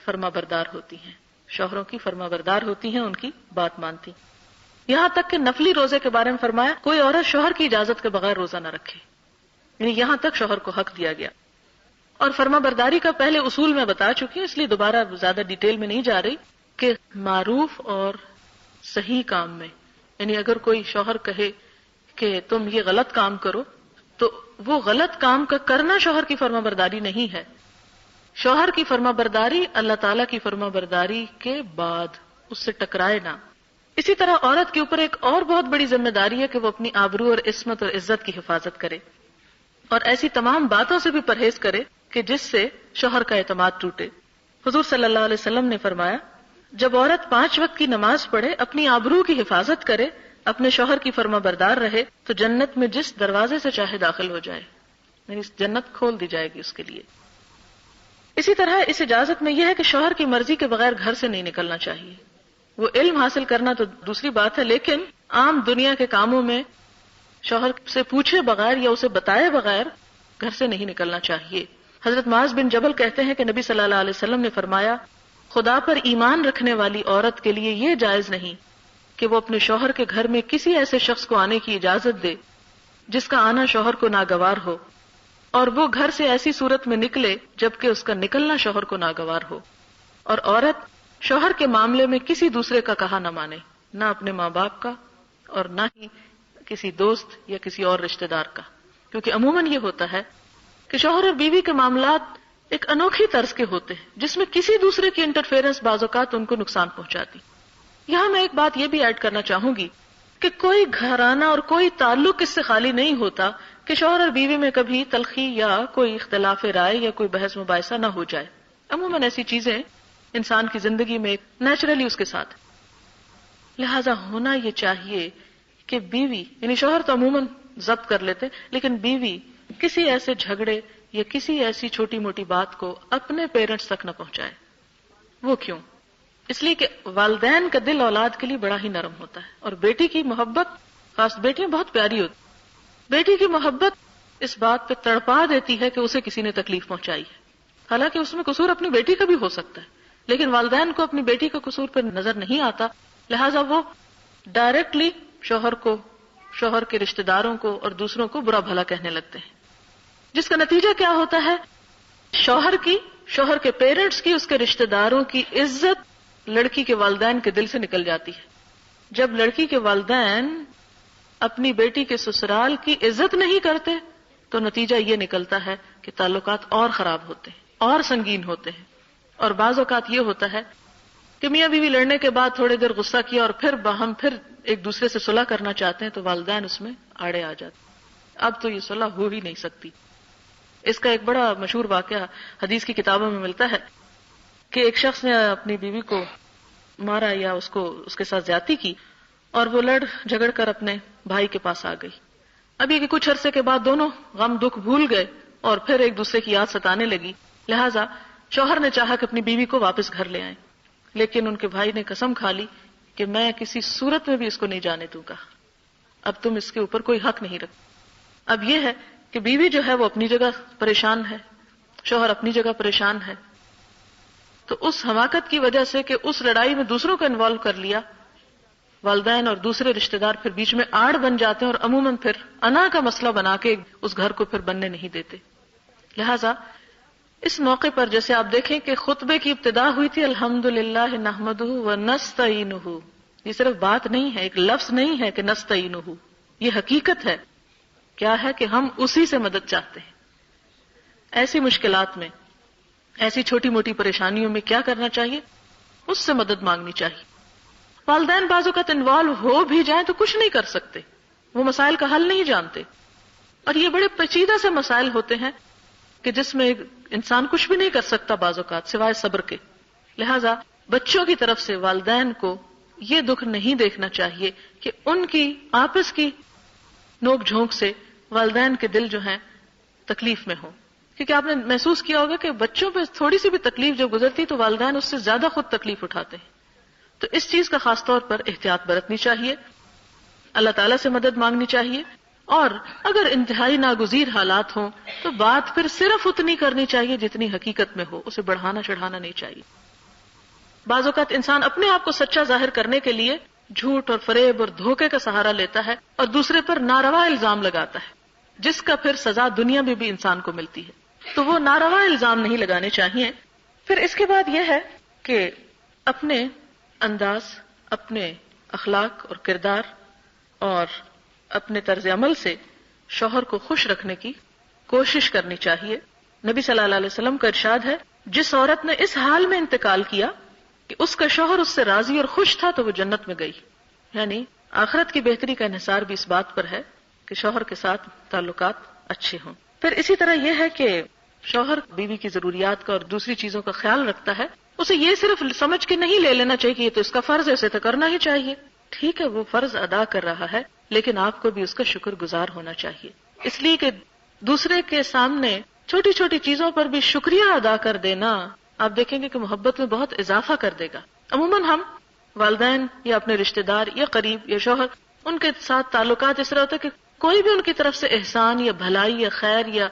فرما بردار ہوتی ہیں، شوہروں کی فرما بردار ہوتی ہیں، ان کی بات مانتی. یہاں تک کہ نفلی روزے کے بارے میں فرمایا کوئی عورت شوہر کی اجازت کے بغیر روزہ نہ رکھے، یعنی یہاں تک شوہر کو حق دیا گیا. اور فرما برداری کا پہلے اصول میں بتا چکی ہوں، اس لیے دوبارہ زیادہ ڈیٹیل میں نہیں جا رہی کہ معروف اور صحیح کام میں، یعنی اگر کوئی شوہر کہے کہ تم یہ غلط کام کرو تو وہ غلط کام کا کرنا شوہر کی فرما برداری نہیں ہے. شوہر کی فرما برداری اللہ تعالیٰ کی فرما برداری کے بعد، اس سے ٹکرائے نہ. اسی طرح عورت کے اوپر ایک اور بہت بڑی ذمہ داری ہے کہ وہ اپنی آبرو اور عصمت اور عزت کی حفاظت کرے اور ایسی تمام باتوں سے بھی پرہیز کرے کہ جس سے شوہر کا اعتماد ٹوٹے. حضور صلی اللہ علیہ وسلم نے فرمایا جب عورت 5 وقت کی نماز پڑھے، اپنی آبرو کی حفاظت کرے، اپنے شوہر کی فرما بردار رہے تو جنت میں جس دروازے سے چاہے داخل ہو جائے، یعنی جنت کھول دی جائے گی اس کے لیے. اسی طرح اس اجازت میں یہ ہے کہ شوہر کی مرضی کے بغیر گھر سے نہیں نکلنا چاہیے. وہ علم حاصل کرنا تو دوسری بات ہے، لیکن عام دنیا کے کاموں میں شوہر سے پوچھے بغیر یا اسے بتائے بغیر گھر سے نہیں نکلنا چاہیے. حضرت معاذ بن جبل کہتے ہیں کہ نبی صلی اللہ علیہ وسلم نے فرمایا خدا پر ایمان رکھنے والی عورت کے لیے یہ جائز نہیں کہ وہ اپنے شوہر کے گھر میں کسی ایسے شخص کو آنے کی اجازت دے جس کا آنا شوہر کو ناگوار ہو، اور وہ گھر سے ایسی صورت میں نکلے جبکہ اس کا نکلنا شوہر کو ناگوار ہو. اور عورت شوہر کے معاملے میں کسی دوسرے کا کہا نہ مانے، نہ اپنے ماں باپ کا اور نہ ہی کسی دوست یا کسی اور رشتہ دار کا، کیونکہ عموماً یہ ہوتا ہے کہ شوہر اور بیوی کے معاملات ایک انوکھی طرز کے ہوتے ہیں جس میں کسی دوسرے کی انٹرفیئرنس بعض اوقات ان کو نقصان پہنچاتی. یہاں میں ایک بات یہ بھی ایڈ کرنا چاہوں گی کہ کوئی گھرانہ اور کوئی تعلق اس سے خالی نہیں ہوتا کہ شوہر اور بیوی میں کبھی تلخی یا کوئی اختلاف رائے یا کوئی بحث مباحثہ نہ ہو جائے. عموماً ایسی چیزیں انسان کی زندگی میں نیچرلی اس کے ساتھ، لہذا ہونا یہ چاہیے کہ بیوی یعنی شوہر تو عموماً ضبط کر لیتے، لیکن بیوی کسی ایسے جھگڑے یا کسی ایسی چھوٹی موٹی بات کو اپنے پیرنٹس تک نہ پہنچائے. وہ کیوں؟ اس لیے کہ والدین کا دل اولاد کے لیے بڑا ہی نرم ہوتا ہے، اور بیٹی کی محبت، خاص بیٹیاں بہت پیاری ہوتی، بیٹی کی محبت اس بات پہ تڑپا دیتی ہے کہ اسے کسی نے تکلیف پہنچائی ہے. حالانکہ اس میں قصور اپنی بیٹی کا بھی ہو سکتا ہے، لیکن والدین کو اپنی بیٹی کا قصور پہ نظر نہیں آتا، لہٰذا وہ ڈائریکٹلی شوہر کو، شوہر کے رشتہ داروں کو اور دوسروں کو برا بھلا کہنے لگتے ہیں، جس کا نتیجہ کیا ہوتا ہے؟ شوہر کی، شوہر کے پیرنٹس کی، اس کے رشتہ داروں کی عزت لڑکی کے والدین کے دل سے نکل جاتی ہے. جب لڑکی کے والدین اپنی بیٹی کے سسرال کی عزت نہیں کرتے تو نتیجہ یہ نکلتا ہے کہ تعلقات اور خراب ہوتے ہیں اور سنگین ہوتے ہیں. اور بعض اوقات یہ ہوتا ہے کہ میاں بیوی لڑنے کے بعد تھوڑی دیر غصہ کیا اور پھر ہم پھر ایک دوسرے سے صلح کرنا چاہتے ہیں تو والدین اس میں آڑے آ جاتے. اب تو یہ صلح ہو ہی نہیں سکتی. اس کا ایک بڑا مشہور واقعہ حدیث کی کتابوں میں ملتا ہے کہ ایک شخص نے اپنی بیوی کو مارا یا اس کے ساتھ زیادتی کی، اور وہ لڑ جھگڑ کر اپنے بھائی کے پاس آ گئی. اب یہ کہ کچھ عرصے کے بعد دونوں غم دکھ بھول گئے اور پھر ایک دوسرے کی یاد ستانے لگی، لہٰذا شوہر نے چاہا کہ اپنی بیوی کو واپس گھر لے آئیں، لیکن ان کے بھائی نے قسم کھا لی کہ میں کسی صورت میں بھی اس کو نہیں جانے دوں گا، اب تم اس کے اوپر کوئی حق نہیں رکھتے۔ اب یہ ہے کہ بیوی جو ہے وہ اپنی جگہ پریشان ہے، شوہر اپنی جگہ پریشان ہے، تو اس حماقت کی وجہ سے کہ اس لڑائی میں دوسروں کو انوالو کر لیا، والدین اور دوسرے رشتہ دار پھر بیچ میں آڑ بن جاتے ہیں اور عموماً پھر انا کا مسئلہ بنا کے اس گھر کو پھر بننے نہیں دیتے۔ لہٰذا اس موقع پر جیسے آپ دیکھیں کہ خطبے کی ابتدا ہوئی تھی الحمدللہ نحمدہ ونستعینہ، یہ صرف بات نہیں ہے، ایک لفظ نہیں ہے کہ نستعینہ، یہ حقیقت ہے، کیا ہے کہ ہم اسی سے مدد چاہتے ہیں۔ ایسی مشکلات میں، ایسی چھوٹی موٹی پریشانیوں میں کیا کرنا چاہیے؟ اس سے مدد مانگنی چاہیے۔ والدین بعض اوقات انوالو ہو بھی جائیں تو کچھ نہیں کر سکتے، وہ مسائل کا حل نہیں جانتے، اور یہ بڑے پیچیدہ سے مسائل ہوتے ہیں کہ جس میں انسان کچھ بھی نہیں کر سکتا بعض اوقات سوائے صبر کے۔ لہٰذا بچوں کی طرف سے والدین کو یہ دکھ نہیں دیکھنا چاہیے کہ ان کی آپس کی نوک جھونک سے والدین کے دل جو ہیں تکلیف میں ہوں، کیونکہ آپ نے محسوس کیا ہوگا کہ بچوں پہ تھوڑی سی بھی تکلیف جب گزرتی تو والدین اس سے زیادہ خود تکلیف اٹھاتے ہیں۔ تو اس چیز کا خاص طور پر احتیاط برتنی چاہیے، اللہ تعالیٰ سے مدد مانگنی چاہیے، اور اگر انتہائی ناگزیر حالات ہوں تو بات پھر صرف اتنی کرنی چاہیے جتنی حقیقت میں ہو، اسے بڑھانا چڑھانا نہیں چاہیے۔ بعض اوقات انسان اپنے آپ کو سچا ظاہر کرنے کے لیے جھوٹ اور فریب اور دھوکے کا سہارا لیتا ہے اور دوسرے پر ناروا الزام لگاتا ہے، جس کا پھر سزا دنیا میں بھی انسان کو ملتی ہے، تو وہ ناروا الزام نہیں لگانے چاہیے۔ پھر اس کے بعد یہ ہے کہ اپنے انداز، اپنے اخلاق اور کردار اور اپنے طرز عمل سے شوہر کو خوش رکھنے کی کوشش کرنی چاہیے۔ نبی صلی اللہ علیہ وسلم کا ارشاد ہے، جس عورت نے اس حال میں انتقال کیا کہ اس کا شوہر اس سے راضی اور خوش تھا تو وہ جنت میں گئی، یعنی آخرت کی بہتری کا انحصار بھی اس بات پر ہے کہ شوہر کے ساتھ تعلقات اچھے ہوں۔ پھر اسی طرح یہ ہے کہ شوہر بیوی کی ضروریات کا اور دوسری چیزوں کا خیال رکھتا ہے، اسے یہ صرف سمجھ کے نہیں لے لینا چاہیے کہ یہ تو اس کا فرض ہے، اسے تو کرنا ہی چاہیے۔ ٹھیک ہے، وہ فرض ادا کر رہا ہے، لیکن آپ کو بھی اس کا شکر گزار ہونا چاہیے، اس لیے کہ دوسرے کے سامنے چھوٹی چھوٹی چیزوں پر بھی شکریہ ادا کر دینا آپ دیکھیں گے کہ محبت میں بہت اضافہ کر دے گا۔ عموماً ہم والدین یا اپنے رشتہ دار یا قریب یا شوہر، ان کے ساتھ تعلقات اس طرح ہوتے کہ کوئی بھی ان کی طرف سے احسان یا بھلائی یا خیر یا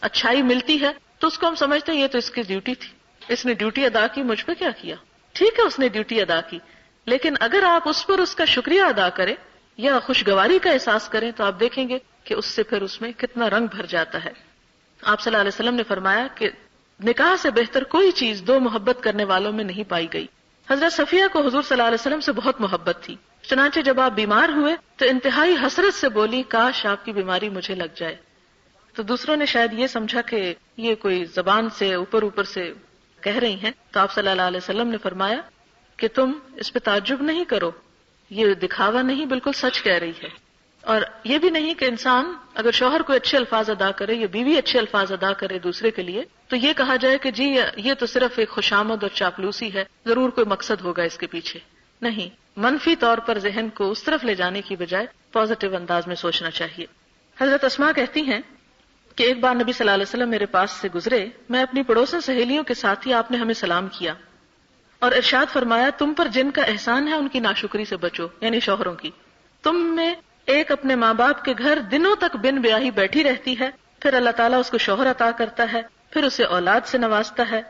اچھائی ملتی ہے تو اس کو ہم سمجھتے ہیں یہ تو اس کی ڈیوٹی تھی، اس نے ڈیوٹی ادا کی، مجھ پہ کیا کیا؟ ٹھیک ہے، اس نے ڈیوٹی ادا کی، لیکن اگر آپ اس پر اس کا شکریہ ادا کریں یا خوشگواری کا احساس کریں تو آپ دیکھیں گے کہ اس سے پھر اس میں کتنا رنگ بھر جاتا ہے۔ آپ صلی اللہ علیہ وسلم نے فرمایا کہ نکاح سے بہتر کوئی چیز دو محبت کرنے والوں میں نہیں پائی گئی۔ حضرت صفیہ کو حضور صلی اللہ علیہ وسلم سے بہت محبت تھی، چنانچہ جب آپ بیمار ہوئے تو انتہائی حسرت سے بولی، کاش آپ کی بیماری مجھے لگ جائے۔ تو دوسروں نے شاید یہ سمجھا کہ یہ کوئی زبان سے اوپر سے کہہ رہی ہیں، تو آپ صلی اللہ علیہ وسلم نے فرمایا کہ تم اس پہ تعجب نہیں کرو، یہ دکھاوا نہیں، بالکل سچ کہہ رہی ہے۔ اور یہ بھی نہیں کہ انسان اگر شوہر کو اچھے الفاظ ادا کرے یا بیوی اچھے الفاظ ادا کرے دوسرے کے لیے تو یہ کہا جائے کہ جی یہ تو صرف ایک خوشامد اور چاپلوسی ہے، ضرور کوئی مقصد ہوگا اس کے پیچھے۔ نہیں، منفی طور پر ذہن کو اس طرف لے جانے کی بجائے پازیٹو انداز میں سوچنا چاہیے۔ حضرت اسماء کہتی ہیں کہ ایک بار نبی صلی اللہ علیہ وسلم میرے پاس سے گزرے، میں اپنی پڑوسن سہیلیوں کے ساتھ ہی آپ نے ہمیں سلام کیا اور ارشاد فرمایا، تم پر جن کا احسان ہے ان کی ناشکری سے بچو، یعنی شوہروں کی۔ تم میں ایک اپنے ماں باپ کے گھر دنوں تک بن بیاہی بیٹھی رہتی ہے، پھر اللہ تعالیٰ اس کو شوہر عطا کرتا ہے، پھر اسے اولاد سے نوازتا ہے،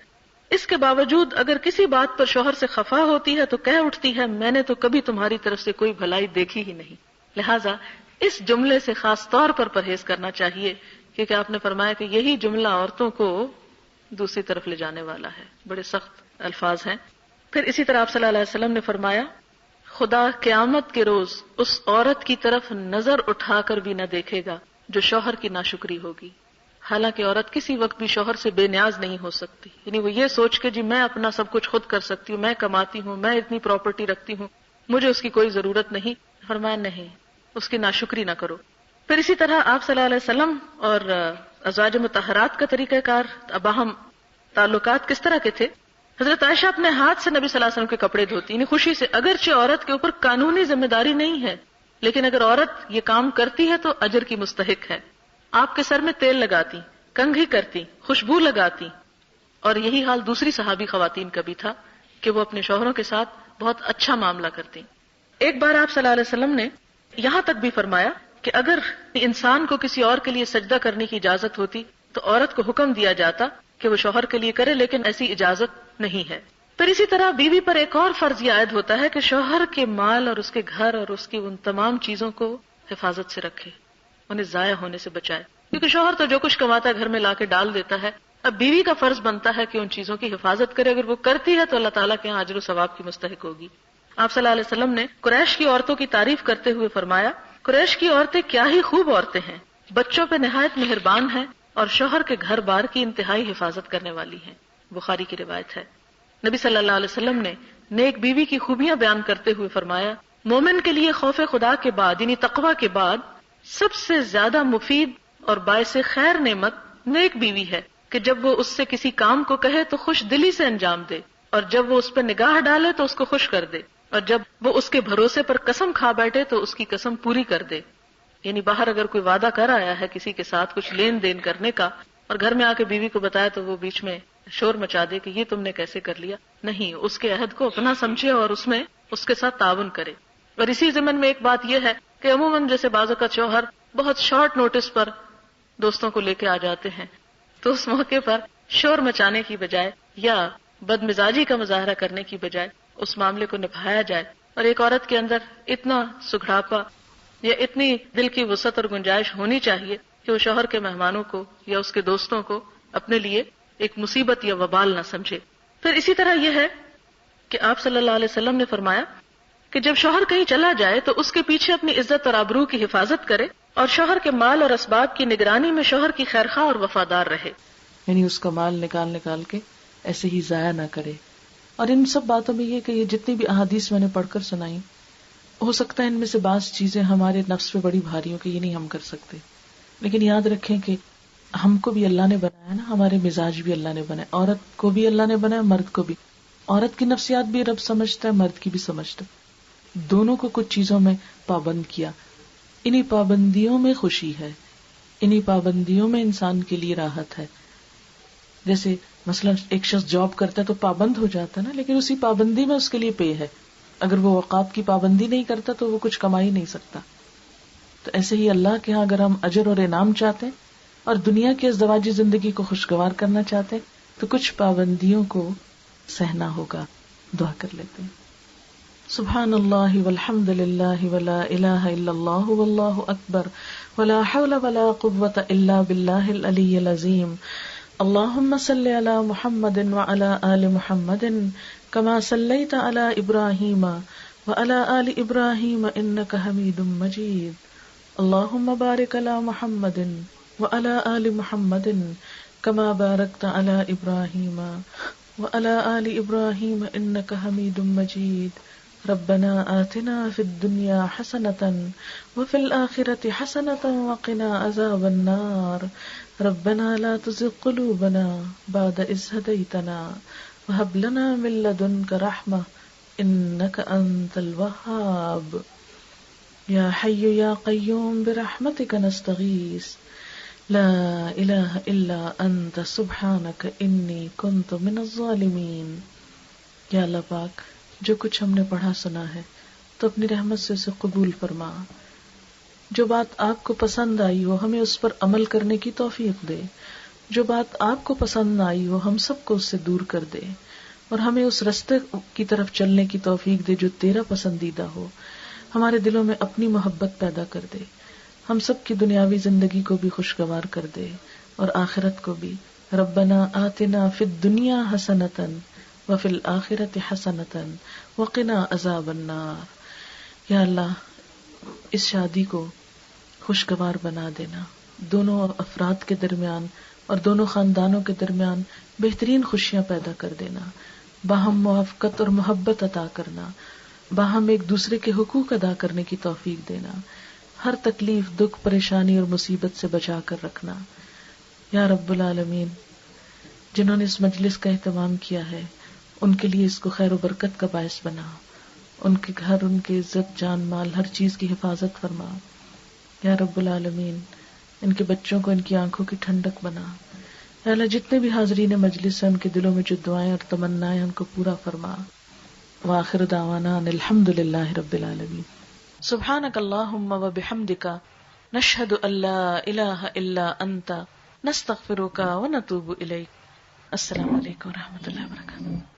اس کے باوجود اگر کسی بات پر شوہر سے خفا ہوتی ہے تو کہہ اٹھتی ہے، میں نے تو کبھی تمہاری طرف سے کوئی بھلائی دیکھی ہی نہیں۔ لہٰذا اس جملے سے خاص طور پر پرہیز کرنا چاہیے، کیونکہ آپ نے فرمایا کہ یہی جملہ عورتوں کو دوسری طرف لے جانے والا ہے، بڑے سخت الفاظ ہیں۔ پھر اسی طرح آپ صلی اللہ علیہ وسلم نے فرمایا، خدا قیامت کے روز اس عورت کی طرف نظر اٹھا کر بھی نہ دیکھے گا جو شوہر کی ناشکری ہوگی۔ حالانکہ عورت کسی وقت بھی شوہر سے بے نیاز نہیں ہو سکتی، یعنی وہ یہ سوچ کے جی میں اپنا سب کچھ خود کر سکتی ہوں، میں کماتی ہوں، میں اتنی پراپرٹی رکھتی ہوں، مجھے اس کی کوئی ضرورت نہیں۔ فرمایا نہیں، اس کی ناشکری نہ کرو۔ پھر اسی طرح آپ صلی اللہ علیہ وسلم اور ازواج مطہرات کا طریقہ کار، باہم تعلقات کس طرح کے تھے؟ حضرت عائشہ اپنے ہاتھ سے نبی صلی اللہ علیہ وسلم کے کپڑے دھوتی، یعنی خوشی سے، اگرچہ عورت کے اوپر قانونی ذمہ داری نہیں ہے لیکن اگر عورت یہ کام کرتی ہے تو اجر کی مستحق ہے. آپ کے سر میں تیل لگاتی، کنگھی کرتی، خوشبو لگاتی. اور یہی حال دوسری صحابی خواتین کا بھی تھا کہ وہ اپنے شوہروں کے ساتھ بہت اچھا معاملہ کرتی. ایک بار آپ صلی اللہ علیہ وسلم نے یہاں تک بھی فرمایا کہ اگر انسان کو کسی اور کے لیے سجدہ کرنے کی اجازت ہوتی تو عورت کو حکم دیا جاتا کہ وہ شوہر کے لیے کرے، لیکن ایسی اجازت نہیں ہے. پھر اسی طرح بیوی پر ایک اور فرض یہ عائد ہوتا ہے کہ شوہر کے مال اور اس کے گھر اور اس کی ان تمام چیزوں کو حفاظت سے رکھے، انہیں ضائع ہونے سے بچائے. کیونکہ شوہر تو جو کچھ کماتا ہے گھر میں لا کے ڈال دیتا ہے. اب بیوی کا فرض بنتا ہے کہ ان چیزوں کی حفاظت کرے. اگر وہ کرتی ہے تو اللہ تعالیٰ کے یہاں اجر و ثواب کی مستحق ہوگی. آپ صلی اللہ علیہ وسلم نے قریش کی عورتوں کی تعریف کرتے ہوئے فرمایا، قریش کی عورتیں کیا ہی خوب عورتیں ہیں، بچوں پہ نہایت مہربان ہیں اور شوہر کے گھر بار کی انتہائی حفاظت کرنے والی ہیں. بخاری کی روایت ہے. نبی صلی اللہ علیہ وسلم نے نیک بیوی کی خوبیاں بیان کرتے ہوئے فرمایا، مومن کے لیے خوف خدا کے بعد یعنی تقوی کے بعد سب سے زیادہ مفید اور باعث خیر نعمت نیک بیوی ہے کہ جب وہ اس سے کسی کام کو کہے تو خوش دلی سے انجام دے، اور جب وہ اس پہ نگاہ ڈالے تو اس کو خوش کر دے، اور جب وہ اس کے بھروسے پر قسم کھا بیٹھے تو اس کی قسم پوری کر دے. یعنی باہر اگر کوئی وعدہ کر آیا ہے کسی کے ساتھ کچھ لین دین کرنے کا اور گھر میں آ کے بیوی کو بتایا تو وہ بیچ میں شور مچا دے کہ یہ تم نے کیسے کر لیا. نہیں، اس کے عہد کو اپنا سمجھے اور اس میں اس کے ساتھ تعاون کرے. اور اسی ضمن میں ایک بات یہ ہے کہ عموماً جیسے بعض اوقات شوہر بہت شارٹ نوٹس پر دوستوں کو لے کے آ جاتے ہیں تو اس موقع پر شور مچانے کی بجائے یا بد مزاجی کا مظاہرہ کرنے کی بجائے اس معاملے کو نبھایا جائے. اور ایک عورت کے اندر اتنا سگھڑاپا یا اتنی دل کی وسعت اور گنجائش ہونی چاہیے کہ وہ شوہر کے مہمانوں کو یا اس کے دوستوں کو اپنے لیے ایک مصیبت یا وبال نہ سمجھے. پھر اسی طرح یہ ہے کہ آپ صلی اللہ علیہ وسلم نے فرمایا کہ جب شوہر کہیں چلا جائے تو اس کے پیچھے اپنی عزت اور آبرو کی حفاظت کرے اور شوہر کے مال اور اسباب کی نگرانی میں شوہر کی خیرخواہ اور وفادار رہے. یعنی اس کا مال نکال کے ایسے ہی ضائع نہ کرے. اور ان سب باتوں میں یہ کہ یہ جتنی بھی احادیث میں نے پڑھ کر سنائی، ہو سکتا ہے ان میں سے بعض چیزیں ہمارے نفس پہ بڑی بھاری ہوں کہ یہ نہیں ہم کر سکتے، لیکن یاد رکھیں کہ ہم کو بھی اللہ نے بنایا نا، ہمارے مزاج بھی اللہ نے بنایا، عورت کو بھی اللہ نے بنایا، مرد کو بھی. عورت کی نفسیات بھی رب سمجھتا ہے، مرد کی بھی سمجھتا ہے. دونوں کو کچھ چیزوں میں پابند کیا. انہی پابندیوں میں خوشی ہے، انہی پابندیوں میں انسان کے لیے راحت ہے. جیسے مثلا ایک شخص جاب کرتا ہے تو پابند ہو جاتا ہے نا، لیکن اسی پابندی میں اس کے لیے پے ہے. اگر وہ اوقات کی پابندی نہیں کرتا تو وہ کچھ کما ہی نہیں سکتا. تو ایسے ہی اللہ کے ہاں اگر ہم اجر اور انعام چاہتے ہیں اور دنیا کی ازدواجی زندگی کو خوشگوار کرنا چاہتے ہیں تو کچھ پابندیوں کو سہنا ہوگا. دعا کر لیتے ہیں. سبحان اللہ والحمد للہ ولا الہ الا اللہ واللہ اکبر ولا حول ولا قوة الا باللہ العلی العظیم. اللہم صل علی محمد وعلی آل محمد کما صلیت علی ابراہیم وعلی آل ابراہیم انک حمید مجید. اللہم بارک علی محمد وعلی آل محمد کما بارکت علی ابراہیم وعلی آل ابراہیم انک حمید مجید. ربنا آتنا فی الدنیا حسنة وفی الآخرة حسنة وقنا عذاب النار. ربنا لا تزغ قلوبنا بعد إذ هديتنا وهب لنا من لدنك رحمة إنك أنت الوهاب. يا حي يا قيوم برحمتك نستغيث لا إله إلا أنت سبحانك إني كنت من الظالمين. یا اللہ پاک، جو کچھ ہم نے پڑھا سنا ہے تو اپنی رحمت سے اسے قبول فرما. جو بات آپ کو پسند آئی ہو ہمیں اس پر عمل کرنے کی توفیق دے. جو بات آپ کو پسند نہ آئی ہو ہم سب کو اس سے دور کر دے اور ہمیں اس رستے کی طرف چلنے کی توفیق دے جو تیرا پسندیدہ ہو. ہمارے دلوں میں اپنی محبت پیدا کر دے. ہم سب کی دنیاوی زندگی کو بھی خوشگوار کر دے اور آخرت کو بھی. ربنا آتنا فی الدنیا حسنۃ وفی الآخرۃ حسنۃ وقنا عذاب النار. یا اللہ اس شادی کو خوشگوار بنا دینا، دونوں افراد کے درمیان اور دونوں خاندانوں کے درمیان بہترین خوشیاں پیدا کر دینا، باہم موافقت اور محبت عطا کرنا، باہم ایک دوسرے کے حقوق ادا کرنے کی توفیق دینا، ہر تکلیف، دکھ، پریشانی اور مصیبت سے بچا کر رکھنا. یا رب العالمین، جنہوں نے اس مجلس کا اہتمام کیا ہے ان کے لیے اس کو خیر و برکت کا باعث بنا. ان کے گھر، ان کی عزت، جان مال، ہر چیز کی حفاظت فرما یا رب العالمین. ان کے بچوں کو ان کی آنکھوں کی ٹھنڈک بنا. یا اللہ جتنے بھی حاضرین مجلس ہیں ان کے دلوں میں جو دعائیں اور تمنائیں ان کو پورا فرما. وآخر دعوانا ان الحمد للہ رب العالمین. سبحانک اللہم و بحمدک نشہد ان لا الہ الا انت نستغفرک و نتوب الیک. السلام علیکم و رحمۃ اللہ وبرکاتہ.